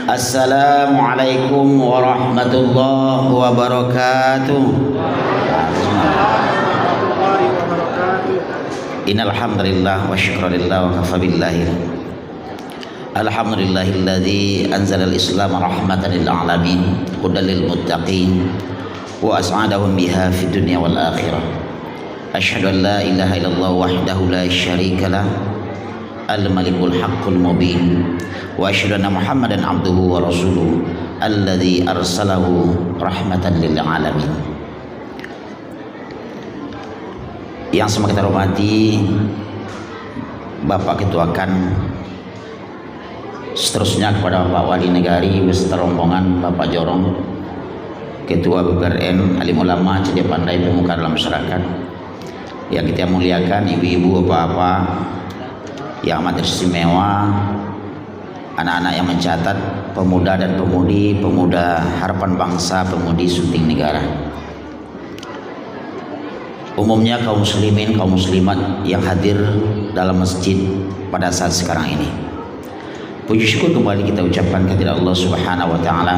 Assalamualaikum warahmatullahi wabarakatuh. Innal hamdalillah wa syukralillah wa kafa billahi. Alhamdulillahilladzi anzalal islam rahmatan lil alamin hudan lil muttaqin wa as'adahum biha fid dunya wal akhirah. Asyhadu an la ilaha illallah wahdahu la syarika lah al-malikul haqqul mubin wa asyhadu anna muhammadan abduhu wa rasuluhu alladzi arsalahu rahmatan lil alamin. Yang semua kita hormati Bapak Ketua KAN, seterusnya kepada Bapak Wali Negari beserta rombongan, Bapak Jorong, Ketua BPRN, alim ulama, cedia pandai, pemuka dalam masyarakat yang kita muliakan, ibu-ibu, bapak-bapak yang amat istimewa, anak-anak yang mencatat, pemuda dan pemudi, pemuda harapan bangsa, pemudi sunting negara. Umumnya kaum muslimin, kaum muslimat yang hadir dalam masjid pada saat sekarang ini, puji syukur kembali kita ucapkan kehadirat Allah Subhanahu wa taala,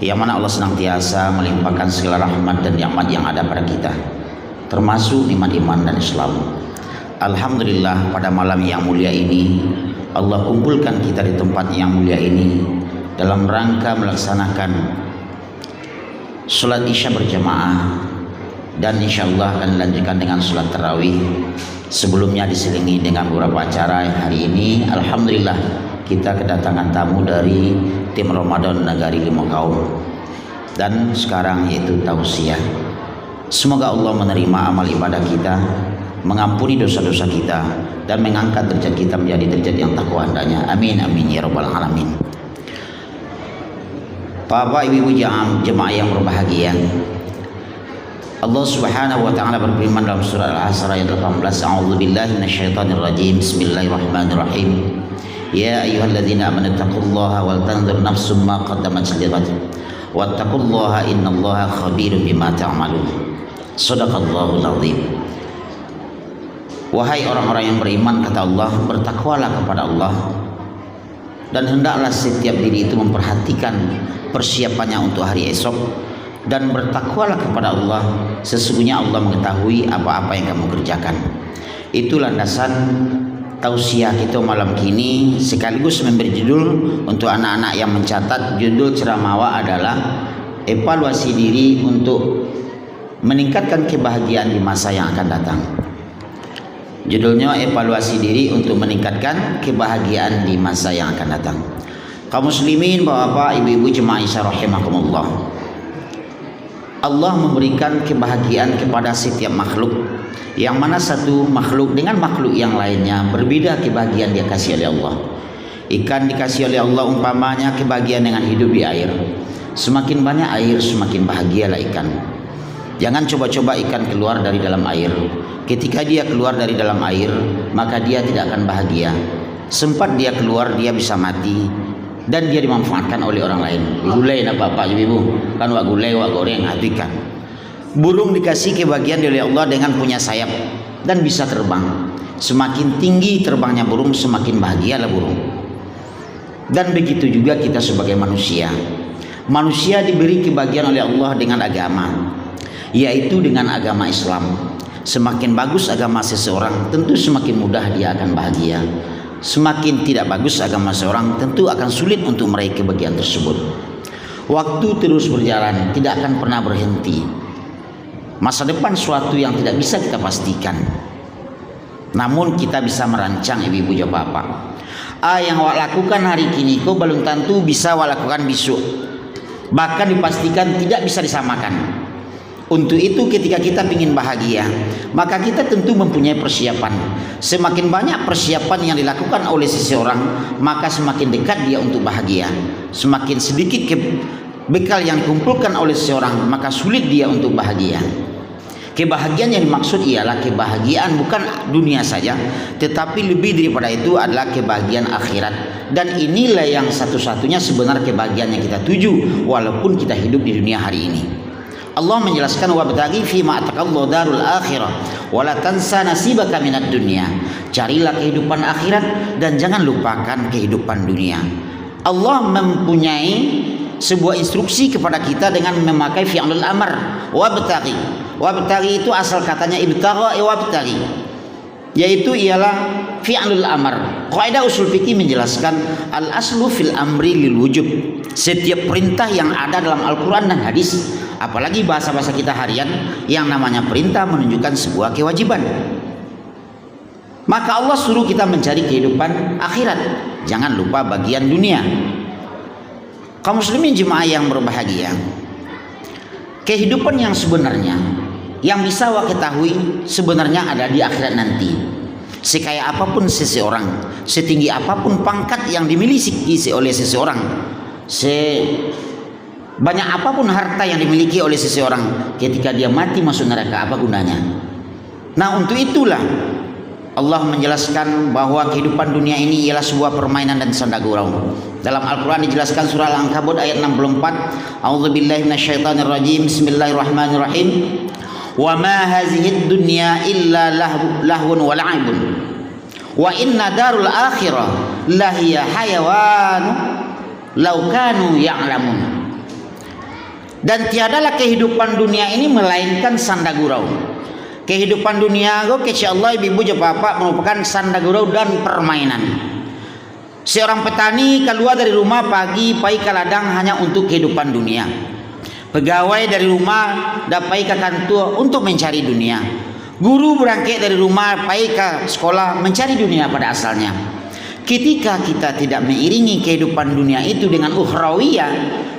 yang mana Allah senantiasa melimpahkan segala rahmat dan nikmat yang ada pada kita, termasuk nikmat iman dan Islam. Alhamdulillah, pada malam yang mulia ini Allah kumpulkan kita di tempat yang mulia ini dalam rangka melaksanakan sholat isya berjamaah, dan insya Allah akan dilanjutkan dengan sholat tarawih. Sebelumnya diselingi dengan beberapa acara. Hari ini alhamdulillah kita kedatangan tamu dari tim Ramadan Nagari Lima Kaum, dan sekarang yaitu tausiah. Semoga Allah menerima amal ibadah kita, mengampuni dosa-dosa kita, dan mengangkat derajat kita menjadi derajat yang takwa hendaknya. Amin amin ya rabbal alamin. Bapak ibu jemaah yang berbahagia, Allah Subhanahu wa taala berfirman dalam surah Al-Asr ayat 18, A'udzubillahi minasyaitonir rajim. Bismillahirrahmanirrahim. Ya ayyuhalladzina amanu taqullaha wal tanzur nafsum ma qaddamat lighad wattaqullaha innallaha khabirum bima ta'malun. Shadaqallahul azim. Wahai orang-orang yang beriman, kata Allah, bertakwalah kepada Allah, dan hendaklah setiap diri itu memperhatikan persiapannya untuk hari esok, dan bertakwalah kepada Allah, sesungguhnya Allah mengetahui apa-apa yang kamu kerjakan. Itu landasan tausiah kita malam kini, sekaligus memberi judul untuk anak-anak yang mencatat. Judul ceramah adalah evaluasi diri untuk meningkatkan kebahagiaan di masa yang akan datang. Judulnya evaluasi diri untuk meningkatkan kebahagiaan di masa yang akan datang. Kaum muslimin, bapak-bapak, ibu-ibu jemaah Isya rahimakumullah, Allah memberikan kebahagiaan kepada setiap makhluk, yang mana satu makhluk dengan makhluk yang lainnya berbeda kebahagiaan dia kasih oleh Allah. Ikan dikasih oleh Allah umpamanya kebahagiaan dengan hidup di air. Semakin banyak air, semakin bahagialah ikan. Jangan coba-coba ikan keluar dari dalam air. Ketika dia keluar dari dalam air, maka dia tidak akan bahagia. Sempat dia keluar, dia bisa mati, dan dia dimanfaatkan oleh orang lain. Gulai nak bapak ibu, kan wak gulai wak goreng ikan. Burung dikasih kebahagiaan oleh Allah dengan punya sayap dan bisa terbang. Semakin tinggi terbangnya burung, semakin bahagialah burung. Dan begitu juga kita sebagai manusia. Manusia diberi kebahagiaan oleh Allah dengan agama, yaitu dengan agama Islam. Semakin bagus agama seseorang, tentu semakin mudah dia akan bahagia. Semakin tidak bagus agama seseorang, tentu akan sulit untuk meraih kebahagiaan tersebut. Waktu terus berjalan, tidak akan pernah berhenti. Masa depan suatu yang tidak bisa kita pastikan, namun kita bisa merancang, ibu-ibu ya bapak. Yang awak lakukan hari kini, kau belum tentu bisa awak lakukan besok. Bahkan dipastikan tidak bisa disamakan. Untuk itu ketika kita ingin bahagia, maka kita tentu mempunyai persiapan. Semakin banyak persiapan yang dilakukan oleh seseorang, maka semakin dekat dia untuk bahagia. Semakin sedikit bekal yang dikumpulkan oleh seseorang, maka sulit dia untuk bahagia. Kebahagiaan yang dimaksud ialah kebahagiaan bukan dunia saja, tetapi lebih daripada itu adalah kebahagiaan akhirat. Dan inilah yang satu-satunya sebenarnya kebahagiaan yang kita tuju walaupun kita hidup di dunia hari ini. Allah menjelaskan, wabtaghi fi ma ataqallahu darul akhirah wa la tansa nasibaka minad dunya. Carilah kehidupan akhirat dan jangan lupakan kehidupan dunia. Allah mempunyai sebuah instruksi kepada kita dengan memakai fi'lul amr, wabtaghi. Wabtaghi itu asal katanya ibtagha wabtaghi, yaitu ialah fi'lul amr. Kaidah usul fikih menjelaskan al aslu fil amri lil wujub. Setiap perintah yang ada dalam Al-Qur'an dan hadis, apalagi bahasa-bahasa kita harian, yang namanya perintah menunjukkan sebuah kewajiban. Maka Allah suruh kita mencari kehidupan akhirat, jangan lupa bagian dunia. Kaum muslimin jemaah yang berbahagia, kehidupan yang sebenarnya yang bisa wa ketahui sebenarnya ada di akhirat nanti. Sekaya apapun seseorang, setinggi apapun pangkat yang dimiliki oleh seseorang, sebanyak apapun harta yang dimiliki oleh seseorang, ketika dia mati masuk neraka, apa gunanya? Nah, untuk itulah Allah menjelaskan bahwa kehidupan dunia ini ialah sebuah permainan dan sanda gurau. Dalam Al-Quran dijelaskan surah Al-Ankabut ayat 64. A'udzubillahi minasyaitonirrajim. Bismillahirrahmanirrahim. Wa ma hazihid dunya illa lahwun wa la'ibun. Wa inna darul akhirah lahiya hayawan law kanu ya'lamun. Dan tiadalah kehidupan dunia ini melainkan sanda gurau. Kehidupan dunia go Allah ibu bapak merupakan sanda gurau dan permainan. Seorang petani keluar dari rumah pagi pai ke ladang hanya untuk kehidupan dunia. Pegawai dari rumah dapai ke kantor untuk mencari dunia. Guru berangkat dari rumah pai ke sekolah mencari dunia pada asalnya. Ketika kita tidak mengiringi kehidupan dunia itu dengan ukhrawiyah,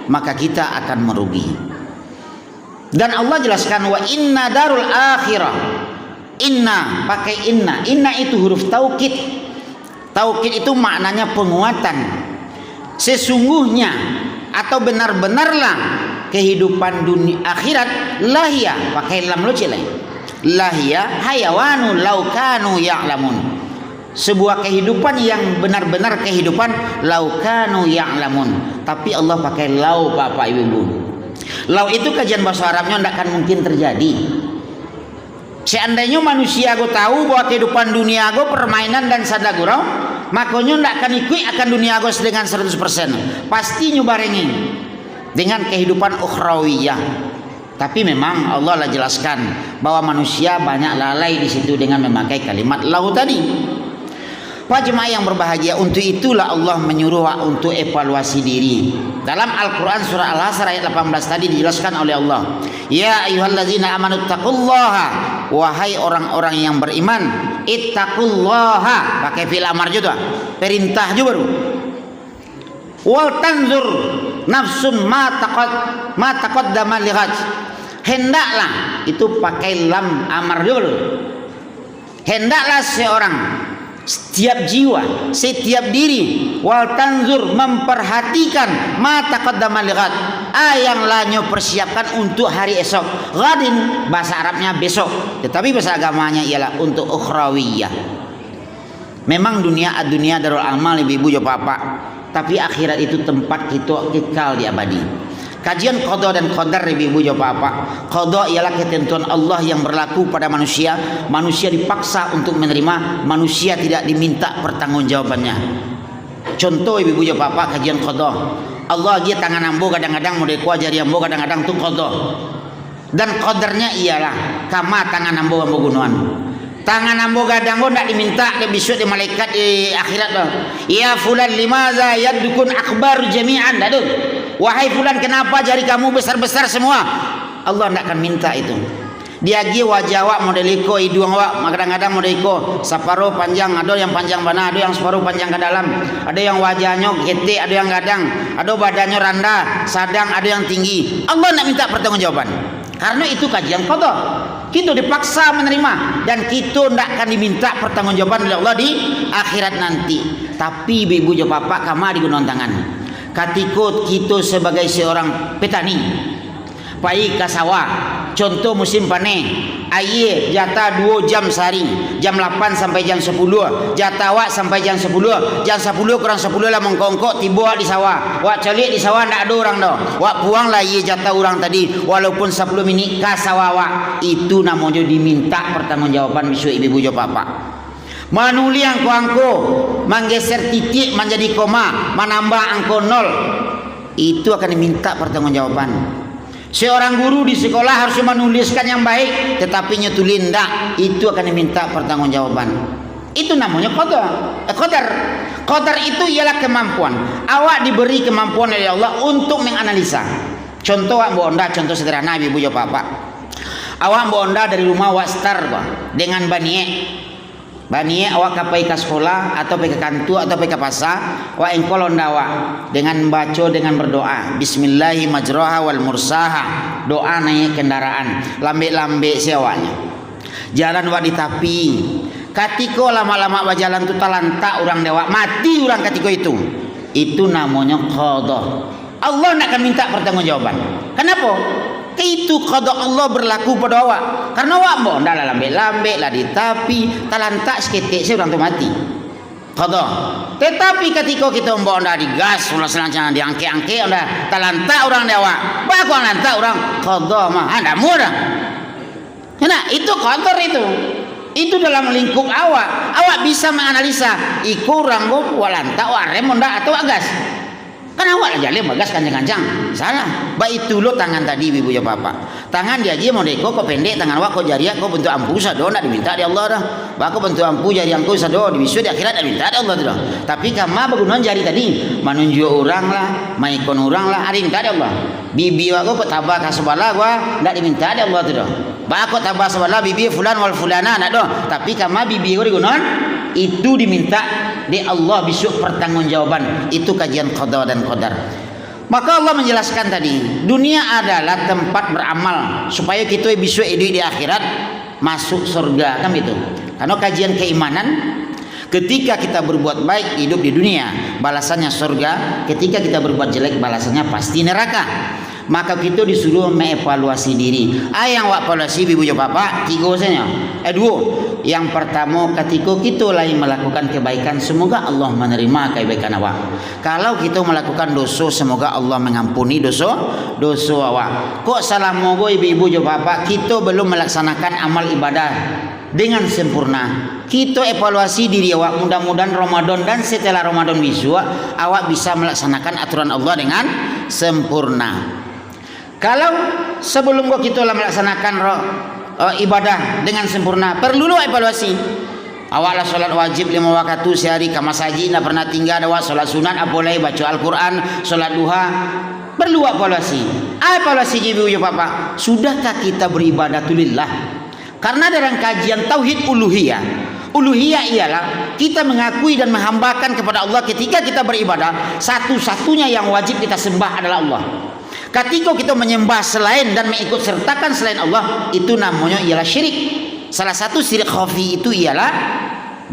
maka kita akan merugi. Dan Allah jelaskan wa inna darul akhirah. Inna, pakai inna. Inna itu huruf taukid. Taukid itu maknanya penguatan. Sesungguhnya atau benar-benarlah kehidupan dunia akhirat lahia, pakai lam lucil. Lahia hayawanu laukanu ya'lamun. Sebuah kehidupan yang benar-benar kehidupan laukanu ya'lamun. Tapi Allah pakai lau, Bapak Ibu. Lau itu kajian bahasa Arabnya tidak akan mungkin terjadi. Seandainya manusia go tahu bahwa kehidupan dunia go permainan dan sanda gurau, makanya tidak akan ikut akan dunia go dengan 100%. Pasti nyubarengi dengan kehidupan ukhrawiyah. Tapi memang Allah lah jelaskan bahwa manusia banyak lalai di situ dengan memakai kalimat lau tadi. Pak jemaah yang berbahagia, untuk itulah Allah menyuruh untuk evaluasi diri. Dalam Al-Quran surah Al-Hasr ayat 18 tadi dijelaskan oleh Allah, ya ayyuhallazina amanu taqullaha, wahai orang-orang yang beriman, ittaqullaha, pakai fi'il amar juga, perintah juga baru. Wal tanzur nafsun ma taqaddama lighad, hendaklah, itu pakai lam amar juga. Hendaklah seorang, setiap jiwa, setiap diri, wal tanzur, memperhatikan ma taqaddama lighad, yang lainnya persiapkan untuk hari esok. Ghadin bahasa Arabnya besok, tetapi bahasa agamanya ialah untuk ukhrawiyah. Memang dunia darul amal ibu-ibu ya bapak, tapi akhirat itu tempat kita kekal di abadi. Kajian qada dan qadar ibu-ibu ya bapak. Qada ialah ketentuan Allah yang berlaku pada manusia. Manusia dipaksa untuk menerima, manusia tidak diminta pertanggungjawabannya. Contoh ibu-ibu ya bapak, kajian qada. Allah dia tangan ambo kadang-kadang mau dekwa jari ambo kadang-kadang tu qada. Dan qadarnya ialah kama tangan ambo gunuan. Tangan ambo gadang ndak diminta di besok di malaikat di akhirat loh. Ya fulan limaza yadukun akbar jami'an, aduh. Wahai fulan, kenapa jari kamu besar-besar semua? Allah tidak akan minta itu. Dia gi wajah awak modeliko, hidung awak kadang-kadang modeliko separuh panjang, ada yang panjang mana, ada yang separuh panjang ke dalam, ada yang wajahnya gede, ada yang gadang, ada badannya rendah, sedang, ada yang tinggi. Allah tidak minta pertanggungjawaban. Karena itu kajian qada. Kita dipaksa menerima dan kita tidak akan diminta pertanggungjawaban oleh Allah di akhirat nanti. Tapi ibu ibu bapak kama digunakan tangan. Ketika kita sebagai seorang petani pai ke sawah, contoh musim panen, air jatah 2 jam sehari, jam 8 sampai jam 10, jatah wak sampai jam 10, jam 10 kurang 10 lah mengkongkok tiba di sawah, wak celik di sawah tak ada orang dah, wak puang lah air jatah orang tadi, walaupun 10 minit ke sawah wak, itu namanya diminta pertanggungjawaban besok ibu-ibu bapak. Manuli angko-angko, menggeser titik menjadi koma, menambah angko 0, itu akan diminta pertanggungjawaban. Seorang guru di sekolah harus menuliskan yang baik, tetapi nyetulin ndak, itu akan diminta pertanggungjawaban. Itu namanya qadar. Qadar itu ialah kemampuan. Awak diberi kemampuan oleh Allah untuk menganalisa. Contoh awak bonda, contoh sederhana ibu bapak. Awak bonda dari rumah awak start dengan Banie awak kapai ke sekolah atau pergi ke kantor atau pergi ke pasar, awak engkol ondawa dengan membaca dengan berdoa. Bismillahi majroha wal mursaha. Doa naik kendaraan, lambe-lambe siawanya. Jalan awak di tapi. Katiko lama-lama berjalan tu talanta orang dewa, mati orang katiko itu. Itu namanya qada. Allah nak akan minta pertanggungjawaban. Kenapa? Itu qada Allah berlaku pada awak. Karena awak bonda lah lambe-lambe lah di tapi talanta seketik orang tu mati. Qada. Tetapi ketika kita bonda di gas, ulah selanjang diangke-angke udah talanta orang dewa. Baku talanta orang qada mah anda murah. Nah, itu qadar itu. Itu dalam lingkup awak. Awak bisa menganalisa iku ranggo walanta warem monda atau gas. Kan awak aja le bagas kancang-kancang. Salah. Baik itu lo tangan tadi ibu ya bapak. Tangan dia aja mau deko kok pendek, tangan awak kok jari kok bentuk ampu sado nak diminta di Allah dah. Bako bentuk ampu jari angku sado di bisu di akhirat dah minta di Allah dah. Tapi kama bergunaan jari tadi menunjuk orang lah, maikon orang lah, ada minta di Allah. Bibi aku kok tabah kasbala gua ndak diminta di Allah dah. Bako tabah sabala bibi fulan wal fulana nak doh. Tapi kama bibi gua digunakan itu diminta di Allah besok pertanggungjawaban. Itu kajian qada dan qadar. Maka Allah menjelaskan tadi, dunia adalah tempat beramal supaya kita besok hidup di akhirat masuk surga, kan gitu. Karena kajian keimanan, ketika kita berbuat baik hidup di dunia balasannya surga, ketika kita berbuat jelek balasannya pasti neraka. Maka kita disuruh mengevaluasi diri. Yang wak evaluasi ibu bapak tiga saja. Dua. Yang pertama, ketika kita lagi melakukan kebaikan, semoga Allah menerima kebaikan awak. Kalau kita melakukan dosa, semoga Allah mengampuni dosa awak. Kok salah mogo ibu bapak, kita belum melaksanakan amal ibadah dengan sempurna. Kita evaluasi diri awak, mudah-mudahan Ramadan dan setelah Ramadan awak bisa melaksanakan aturan Allah dengan sempurna. Kalau sebelum kita melaksanakan ibadah dengan sempurna, perlu evaluasi. Awaklah solat wajib 5 waktu sehari, kamasaji nak pernah tinggal awak solat sunat, boleh baca Al-Quran, solat duha, perlu evaluasi. Evaluasi ibu bapak, sudahkah kita beribadah lillah? Karena dalam kajian tauhid uluhiyah ialah kita mengakui dan menghambakan kepada Allah ketika kita beribadah, satu-satunya yang wajib kita sembah adalah Allah. Ketika kita menyembah selain dan mengikut sertakan selain Allah, itu namanya ialah syirik. Salah satu syirik khafi itu ialah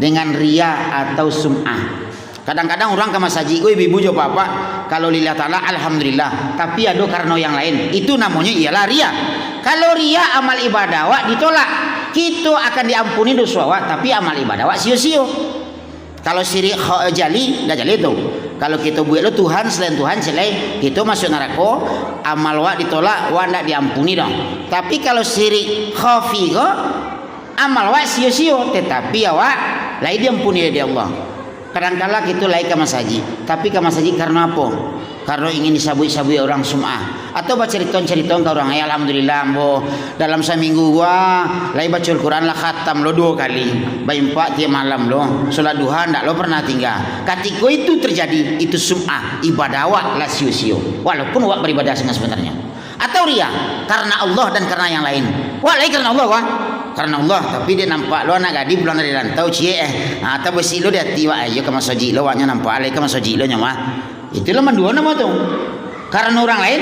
dengan ria atau sum'ah. Kadang-kadang orang ke masaji gue ibu bapak kalau lillah ta'ala alhamdulillah, tapi ada karena yang lain, itu namanya ialah ria. Kalau ria amal ibadah wak ditolak, kita akan diampuni dosa wak, tapi amal ibadah wak sia-sia. Kalau syirik jali, dah jali itu. Kalau kita buat lo Tuhan selain Tuhan selain kita masuk neraka, amal wak ditolak, wak ndak diampuni dong. Tapi kalau syirik khafi ko, amal wak sia-sia, tetapi awak lain diampuni oleh Allah. Kadang-kala kita lain ke masaji, tapi ke masaji karena apa? Karena ingin disabui-sabui orang sum'ah, atau baca cerita-cerita ke orang. Alhamdulillah mbo dalam seminggu gua lain baca Al-Quran lah khatam lo 2 kali, bayi 4 tiap malam lo, solat duha ndak lo pernah tinggal. Ketika itu terjadi, itu sum'ah, ibadah awak lah sia-sia, walaupun awak beribadah sebenarnya. Atau ria karena Allah dan karena yang lain. Wah lain karena Allah wah, karena Allah, tapi dia nampak lo anak gadis pulang dari rantau atau besi lo dia tiwa aja ke masaji lo, waknya nampak alai ke masaji lo nyama. Itulah mandua nama tu. Karena orang lain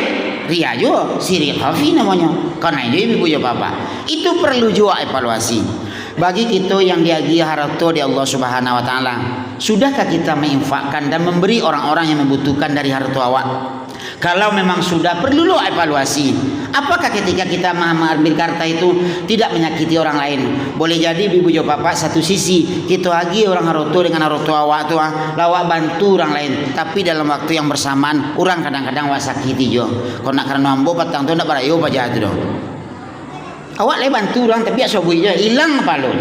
ria juga, syirik khafi namanya. Karena itu ibu bapak, itu perlu juga evaluasi. Bagi kita yang diagi harta di Allah Subhanahu Wa Taala, sudahkah kita menginfakkan dan memberi orang-orang yang membutuhkan dari harta awak? Kalau memang sudah, perlu lo evaluasi. Apakah ketika kita mengambil harta itu tidak menyakiti orang lain? Boleh jadi ibu bapak satu sisi kita lagi orang harta dengan harta awak tu lawak bantu orang lain, tapi dalam waktu yang bersamaan orang kadang-kadang wak sakiti jo. Kau nak karena ambo patang tu nak barayo baca tu doh. Awak leh bantu orang tapi asal buih je hilang apa lo?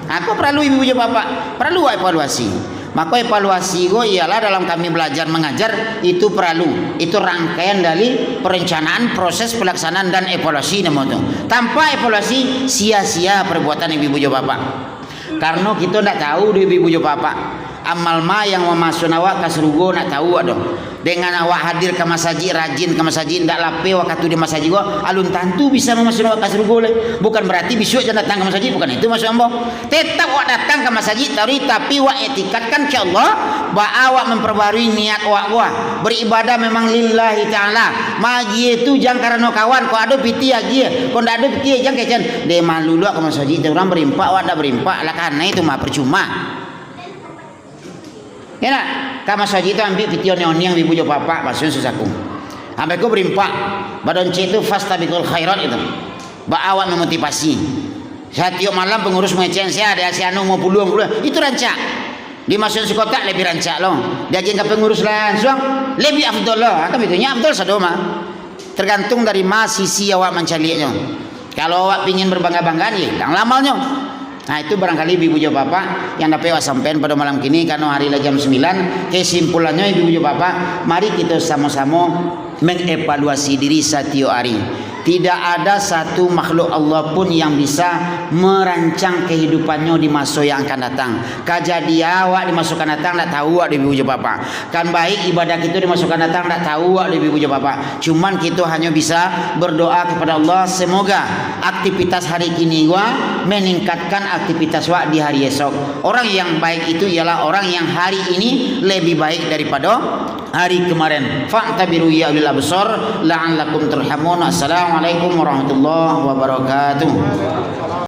Aku perlu ibu bapak, perlu evaluasi. Maka evaluasi go ialah dalam kami belajar mengajar itu perlu, itu rangkaian dari perencanaan, proses pelaksanaan dan evaluasi namanya. Tanpa evaluasi sia-sia perbuatan ibu bapak. Karena kita tidak tahu di ibu bapak amal ma yang memasuk awak kasrugo nak tahu aduh. Dengan awak hadir ke masjid, rajin ke masjid, ndak lape waktu di masjid gua, alun tentu bisa memasuk awak kasrugo le. Bukan berarti besok jangan datang ke masjid, bukan itu maksud ambo. Tetap awak datang ke masjid tapi awak etikatkan ke Allah bahwa awak memperbarui niat awak gua. Beribadah memang lillahi taala. Magi itu jangan karena kawan, kau ada piti lagi, kau ndak ada piti jangan kecen. Dia malu ke masjid, orang berimpak, awak ndak berimpak, lah karena itu mah percuma. Ya nak, kama saji itu ambil video yang ibu bapak maksudnya susahku. Sampai ku berimpak, badan C itu fastabiqul khairat itu. Ba'awan memotivasi. Saya tiap malam pengurus mengecen saya ada si anu mau puluhan itu rancak. Di masuk kotak lebih rancak loh. Dia jengka pengurus langsung lebih afdol loh. Kan itunya afdol sadoma. Tergantung dari sisi awak mencarinya. Kalau awak pingin berbangga-banggaan ya, kang lamalnya. Nah itu barangkali ibu bapak yang dapat sampaikan pada malam kini karena hari jam 9. Kesimpulannya ibu bapak, mari kita sama-sama mengevaluasi diri setiap hari. Tidak ada satu makhluk Allah pun yang bisa merancang kehidupannya di masa yang akan datang. Kejadian awak di masa akan datang tak tahu awak di ibu bapak. Kan baik ibadah kita di masa akan datang tak tahu awak di ibu bapak. Cuman kita hanya bisa berdoa kepada Allah semoga aktivitas hari kini gua meningkatkan aktivitas wak di hari esok. Orang yang baik itu ialah orang yang hari ini lebih baik daripada hari kemarin. Fa'tabiru ya ulil absar la'allakum turhamun. Assalamualaikum warahmatullahi wabarakatuh.